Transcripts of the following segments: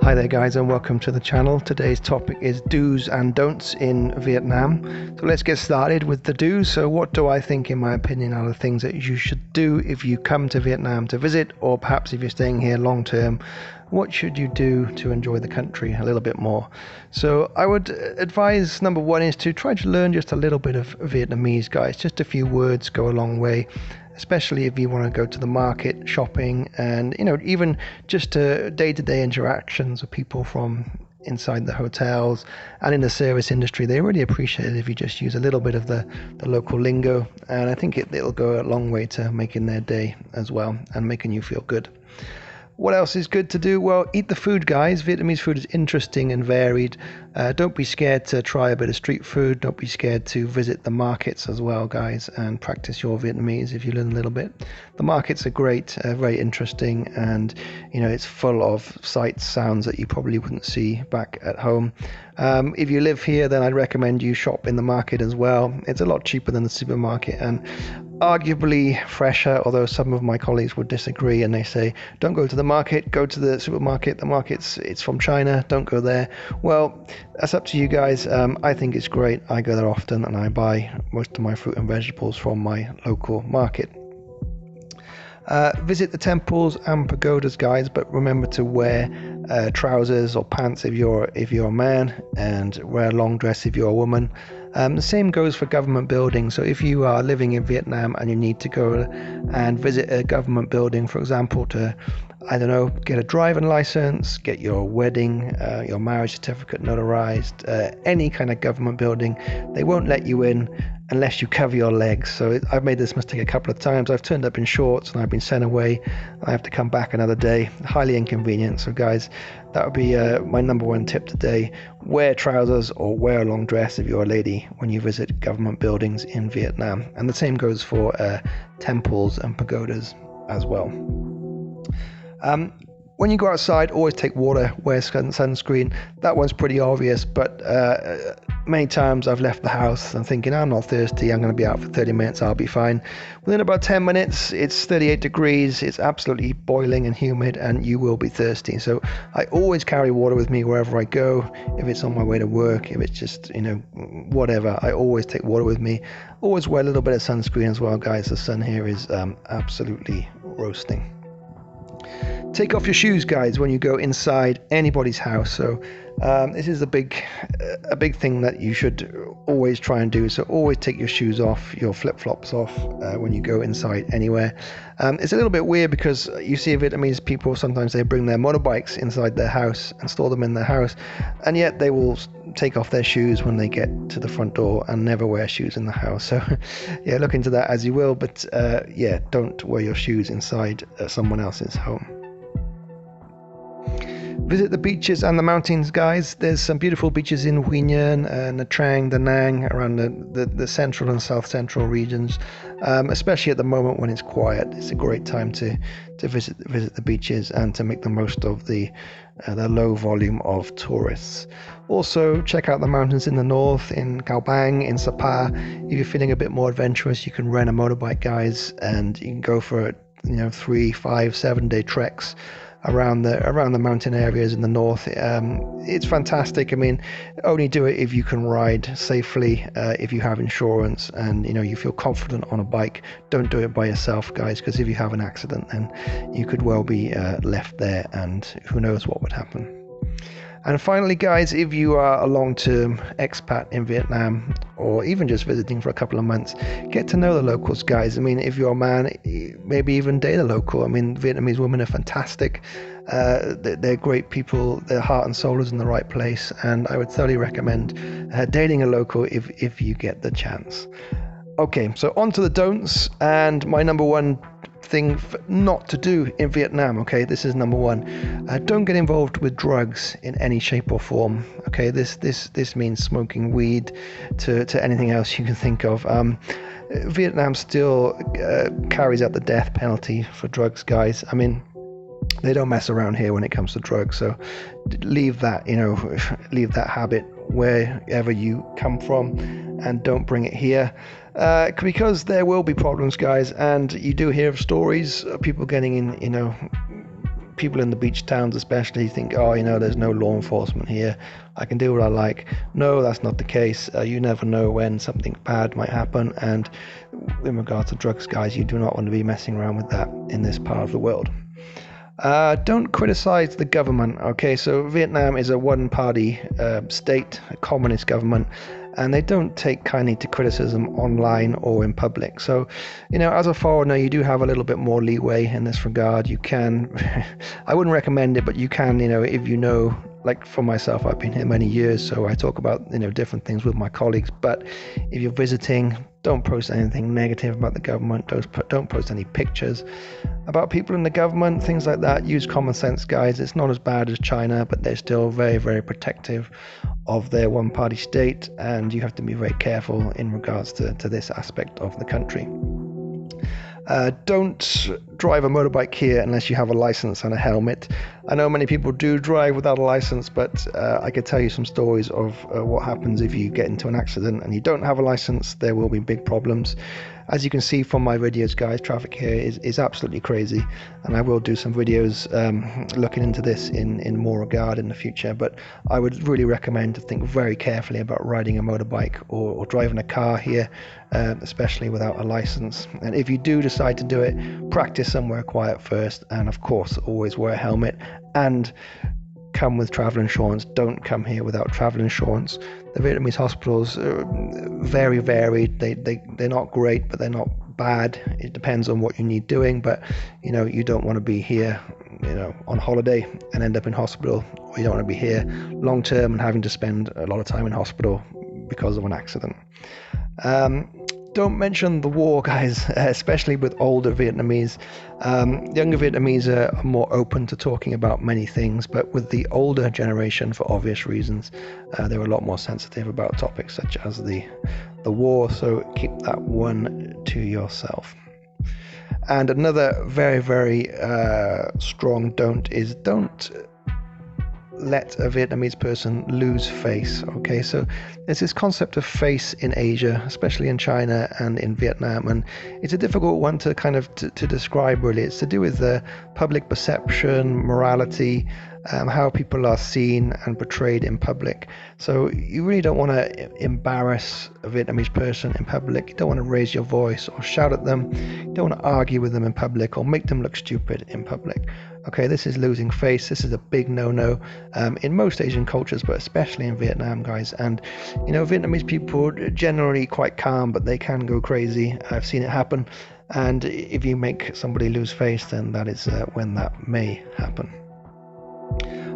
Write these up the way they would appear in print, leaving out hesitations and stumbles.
Hi there guys, and welcome to the channel. Today's topic is do's and don'ts in Vietnam. So let's get started with the do's. So what do I think, in my opinion, are the things that you should do if you come to Vietnam to visit, or perhaps if you're staying here long term, what should you do to enjoy the country a little bit more? So I would advise, number one is to try to learn just a little bit of Vietnamese, guys. Just a few words go a long way, especially if you want to go to the market, shopping, and even just day-to-day interactions with people from inside the hotels and in the service industry. They really appreciate it if you just use a little bit of the local lingo, and I think it'll go a long way to making their day as well and making you feel good. What else is good to do? Well, eat the food, guys. Vietnamese food is interesting and varied. Don't be scared to try a bit of street food. Don't be scared to visit the markets as well, guys, and practice your Vietnamese if you learn a little bit. The markets are great, very interesting, and it's full of sights, sounds that you probably wouldn't see back at home. If you live here, then I'd recommend you shop in the market as well. It's a lot cheaper than the supermarket and arguably fresher, although some of my colleagues would disagree and they say, don't go to the market, go to the supermarket. The market's from China, don't go there. Well, that's up to you guys. I think it's great. I go there often and I buy most of my fruit and vegetables from my local market. Visit the temples and pagodas, guys, but remember to wear trousers or pants if you're a man, and wear a long dress if you're a woman. The same goes for government buildings. So if you are living in Vietnam and you need to go and visit a government building, for example, to, get a driving license, get your wedding, your marriage certificate notarized, any kind of government building, they won't let you in unless you cover your legs. So I've made this mistake a couple of times. I've turned up in shorts and I've been sent away. I have to come back another day. Highly inconvenient. So guys, that would be my number one tip today. Wear trousers or wear a long dress if you're a lady when you visit government buildings in Vietnam. And the same goes for temples and pagodas as well. When you go outside, always take water, wear sunscreen. That one's pretty obvious, but many times I've left the house and thinking, I'm not thirsty, I'm going to be out for 30 minutes, I'll be fine. Within about 10 minutes, it's 38 degrees, it's absolutely boiling and humid, and you will be thirsty. So I always carry water with me wherever I go. If it's on my way to work, if it's just, whatever, I always take water with me. Always wear a little bit of sunscreen as well, guys. The sun here is absolutely roasting. Take off your shoes, guys, when you go inside anybody's house. So this is a big thing that you should always try and do. So always take your shoes off, your flip-flops off when you go inside anywhere. It's a little bit weird because you see Vietnamese people, sometimes they bring their motorbikes inside their house and store them in their house, and yet they will take off their shoes when they get to the front door and never wear shoes in the house. So yeah, look into that as you will, but don't wear your shoes inside someone else's home. Visit the beaches and the mountains, guys. There's some beautiful beaches in Quy Nhơn, Nha Trang, Da Nang, around the central and south central regions, especially at the moment when it's quiet. It's a great time to visit the beaches and to make the most of the low volume of tourists. Also, check out the mountains in the north, in Cao Bang, in Sapa. If you're feeling a bit more adventurous, you can rent a motorbike, guys, and you can go for 3, 5, 7 day treks around the mountain areas in the north. It's fantastic. I mean, only do it if you can ride safely, if you have insurance and you feel confident on a bike. Don't do it by yourself, guys, because if you have an accident, then you could well be left there, and who knows what would happen. And finally, guys, if you are a long-term expat in Vietnam, or even just visiting for a couple of months, get to know the locals, guys. I mean, if you're a man, maybe even date a local. I mean, Vietnamese women are fantastic. They're great people. Their heart and soul is in the right place, and I would thoroughly recommend dating a local if you get the chance. Okay, so on to the don'ts, and my number one thing not to do in Vietnam. Okay, this is number one. Don't get involved with drugs in any shape or form. Okay, this means smoking weed to anything else you can think of. Vietnam still carries out the death penalty for drugs, guys. I mean, they don't mess around here when it comes to drugs. So leave that habit wherever you come from, and don't bring it here. Because there will be problems, guys, and you do hear of stories of people getting in, people in the beach towns especially think, oh, there's no law enforcement here, I can do what I like. No, that's not the case. You never know when something bad might happen, and in regards to drugs, guys, you do not want to be messing around with that in this part of the world. Don't criticize the government. Okay, so Vietnam is a one-party state, a communist government, and they don't take kindly to criticism online or in public. So, as a foreigner, you do have a little bit more leeway in this regard. You can, I wouldn't recommend it, but you can, if like for myself, I've been here many years, so I talk about, different things with my colleagues. But if you're visiting, don't post anything negative about the government. Don't post any pictures about people in the government, things like that. Use common sense, guys. It's not as bad as China, but they're still very, very protective of their one-party state, and you have to be very careful in regards to this aspect of the country. Don't drive a motorbike here unless you have a license and a helmet. I know many people do drive without a license, but I could tell you some stories of what happens if you get into an accident and you don't have a license. There will be big problems. As you can see from my videos, guys, traffic here is absolutely crazy, and I will do some videos looking into this in more regard in the future. But I would really recommend to think very carefully about riding a motorbike or driving a car here, especially without a license. And if you do decide to do it, practice somewhere quiet first, and of course always wear a helmet and come with travel insurance. Don't come here without travel insurance. The Vietnamese hospitals are very varied. They're not great, but they're not bad. It depends on what you need doing, but you don't want to be here on holiday and end up in hospital, or you don't want to be here long term and having to spend a lot of time in hospital because of an accident. Don't mention the war, guys, especially with older Vietnamese. Younger Vietnamese are more open to talking about many things, but with the older generation, for obvious reasons, they're a lot more sensitive about topics such as the war, so keep that one to yourself. And another very, very strong don't let a Vietnamese person lose face. Okay, so there's this concept of face in Asia, especially in China and in Vietnam, and it's a difficult one to kind of to describe, really. It's to do with the public perception, morality, how people are seen and portrayed in public. So you really don't want to embarrass a Vietnamese person in public. You don't want to raise your voice or shout at them. You don't want to argue with them in public or make them look stupid in public. Okay, this is losing face. This is a big no-no in most Asian cultures, but especially in Vietnam, guys. And Vietnamese people are generally quite calm, but they can go crazy. I've seen it happen. And if you make somebody lose face, then that is when that may happen.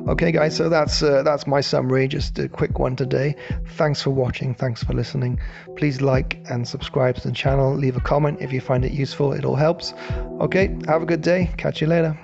Okay, guys, so that's my summary, just a quick one today. Thanks for watching, thanks for listening. Please like and subscribe to the channel, leave a comment if you find it useful, it all helps. Okay, have a good day, catch you later.